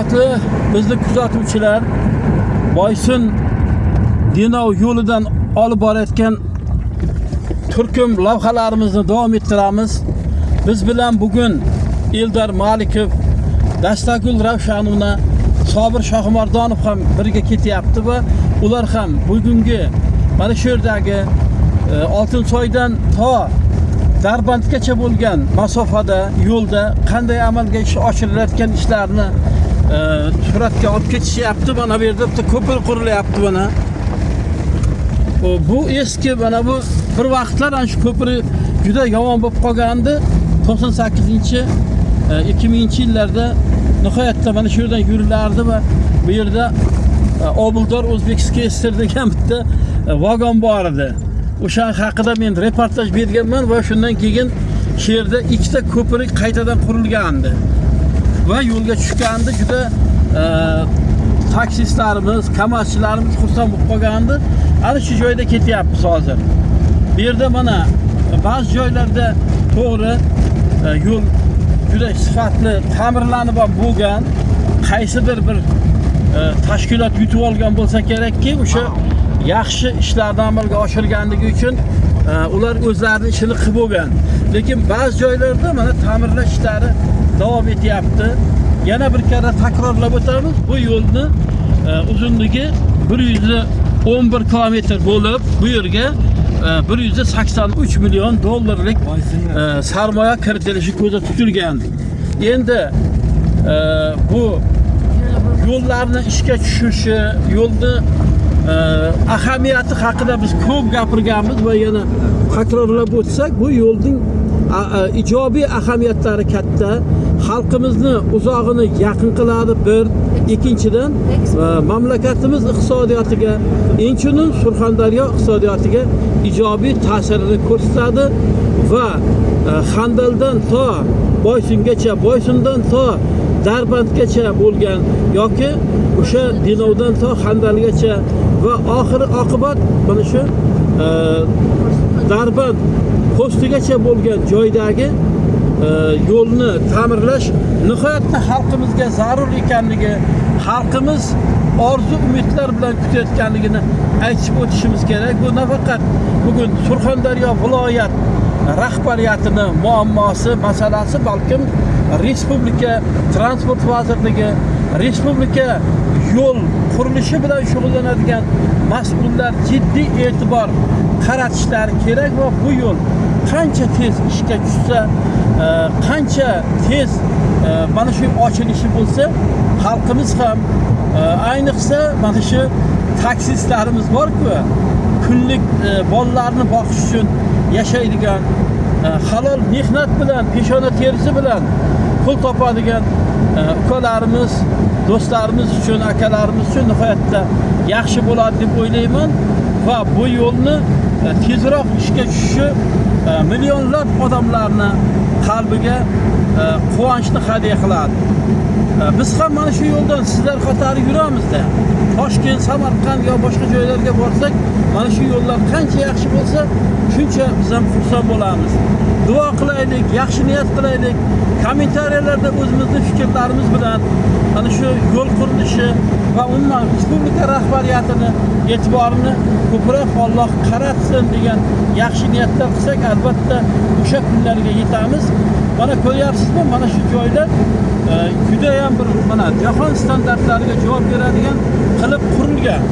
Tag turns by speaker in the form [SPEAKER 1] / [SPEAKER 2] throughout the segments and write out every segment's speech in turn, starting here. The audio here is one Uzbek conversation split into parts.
[SPEAKER 1] Hurmatli bizni kuzatuvchilar, Boysun Denov yo'lidan olib borayotgan turkum lavhalarimizni davom ettiramiz. Biz bilan bugun Eldor Malikov, Dastagul Ravshanova, Sobir Shohimardonov ham birga ketyapti va ular ham bugungi mana shu yerdagi Oltinsoydan to Darbandgacha bo'lgan masofada yo'lda qanday amalga oshirilayotgan ishlarni suratga olib ketishyapti. Mana bu yerda bitta ko'pir qurilyapti mana. Bu eski mana bu bir vaqtlar ana shu ko'piri juda yomon bo'lib qolgandi. 98-2000-yillarda nihoyatda mana shu yerdan yurilardi va bu yerda Obuldor O'zbekiston SSR degan bitta vagon bor edi. O'sha haqida men reportaj berganman va shundan keyin shu yerda ikkita ko'prik qaytadan qurilgandi va yo'lga tushgandi. Juda taksistlarimiz, kamazchilarimiz xursand bo'lib qolgandi. Ana shu joyda ketyapmiz hozir. Bu yerda mana ba'zi joylarda to'g'ri yo'l juda sifatli ta'mirlanib bo'lgan, qaysidir bir tashkilot yutib olgan bo'lsa kerakki, o'sha yaxshi ishlarni amalga oshirganligi uchun ular o'zlarining ishini qilib bo'lgan. Lekin ba'zi joylarda mana ta'mirlash ishlari davom etyapti. Yana bir karra takrorlab o'tamiz. Bu yo'lni uzunligi 111 kilometr bo'lib, bu yerga 183 million dollarlik sarmoya kiritilishi ko'zda tutilgan. Endi bu yo'llarni ishga tushishi, yo'lni ahamiyati haqida biz ko'p gapirganmiz va yana takrorlab o'tsak, bu yo'lning ijobiy ahamiyatlari katta. Xalqimizni uzog'ini yaqin qiladi bir, ikkinchidan mamlakatimiz iqtisodiyotiga, Inchunun Surxondaryo iqtisodiyotiga ijobiy ta'sirini ko'rsatadi va Xandaldan to Boysungacha, Boysundan to Darbandgacha bo'lgan yoki o'sha Denovdan to Xandalgacha va oxiri oqibat mana shu Darband postigacha bo'lgan joydagi yo'lni ta'mirlash nihoyatda xalqimizga zarur ekanligi, xalqimiz orzu umidlar bilan kutayotganligini aytib o'tishimiz kerak. Bu nafaqat bugun Surxondaryo viloyat rahbariyatining muammosi, masalasi, balkim Respublika Transport vazirligi, Respublika yo'l qurilishi bilan shug'ullanadigan mas'ullar jiddiy e'tibor qaratishlari kerak va bu yo'l qancha tez ishga tushsa, qancha tez mana shu ochilishi bo'lsa, xalqimiz ham ayniqsa mana shu taksistlarimiz bor-ku, kunlik bolalarni boqish uchun yashaydigan, halol mehnat bilan, peshona terisi bilan pul topadigan ukalarimiz, do'stlarimiz uchun, akalarimiz uchun nihoyatda yaxshi bo'ladi deb o'ylayman va bu yo'lni tezroq ishga tushishi millionlab odamlarni qalbiga quvonchni hadya qiladi. Biz ham mana shu yo'ldan sizlar qatori yuramizda. Toshkent, Samarqand yo boshqa joylarga borsak, mana shu yo'llar qancha yaxshi bo'lsa, shuncha biz ham xursand bo'lamiz. Duo qilaylik, yaxshi niyat qilaylik. Kommentariyalarda o'zimizning fikrlarimiz bilan mana shu yo'l qurilishi va umuman respublika rahbariyatini e'tiborini ko'proq Alloh qaratsin degan yaxshi niyatlar qilsak, albatta o'sha kunlarga yetamiz. Mana ko'ryapsizmi, mana shu joylar juda ham bir mana jahon standartlariga javob beradigan qilib qurilgan.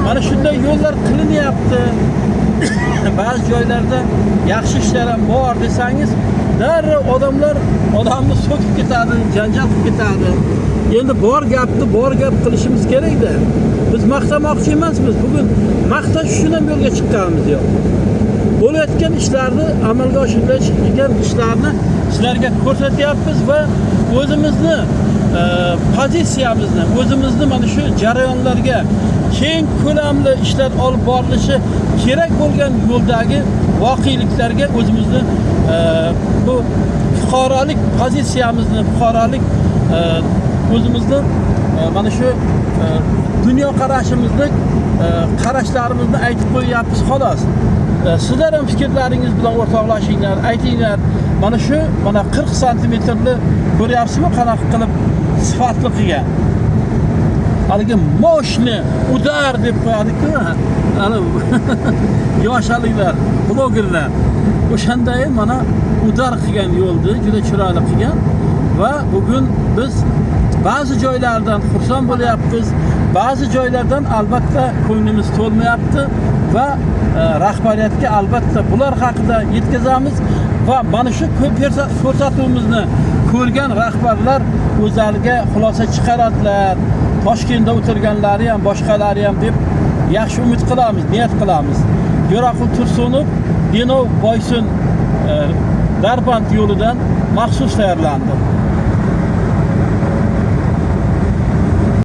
[SPEAKER 1] Mana shunday yo'llar qilinyapti. Ba'zi joylarda yaxshi ishlar ham bor desangiz, darrov odamni so'kib ketadi, janjal qilib ketadi. Endi bor gap qilishimiz kerak-da. Biz maqtamoqchi emasmiz. Bugun maqtash uchun ham yo'lga chiqqanimiz yo'q. Bo'layotgan ishlarni, amalga oshirilgan ishlarni sizlarga ko'rsatyapmiz va o'zimizni pozitsiyamizni, o'zimizni mana shu jarayonlarga keng ko'lamli ishlar olib borilishi kerak bo'lgan yo'ldagi voqeliklarga o'zimizni bu fuqarolik pozitsiyamizni, fuqarolik o'zimizni mana shu dunyo qarashimizni, qarashlarimizni aytib qo'yyapmiz xolos. Sizlar ham fikrlaringiz bilan o'rtoqlashinglar, aytinglar. Mana shu 40 santimetrli ko'ryapsizmi qanaqa qilib sifatli qilgan. Haligi moshni udar deb qo'yadi-ku, ana yoshliklar, blogerlar. O'shanday mana udar qilgan yo'lni juda chiroyli qilgan va bugun biz ba'zi joylardan xursand bo'lyapmiz, ba'zi joylardan albatta ko'nglimiz to'lmayapti va rahbariyatga albatta bular haqida yetkazamiz va mana shu ko'rsatuvimizni ko'rgan rahbarlar o'zlariga xulosa chiqaradilar. Toshkentda o'tirganlari ham, boshqalari ham deb yaxshi umid qilamiz, niyat qilamiz. Jo'raqul Tursunov Denov Boysun Darband yo'lidan maxsus tayyorlandi.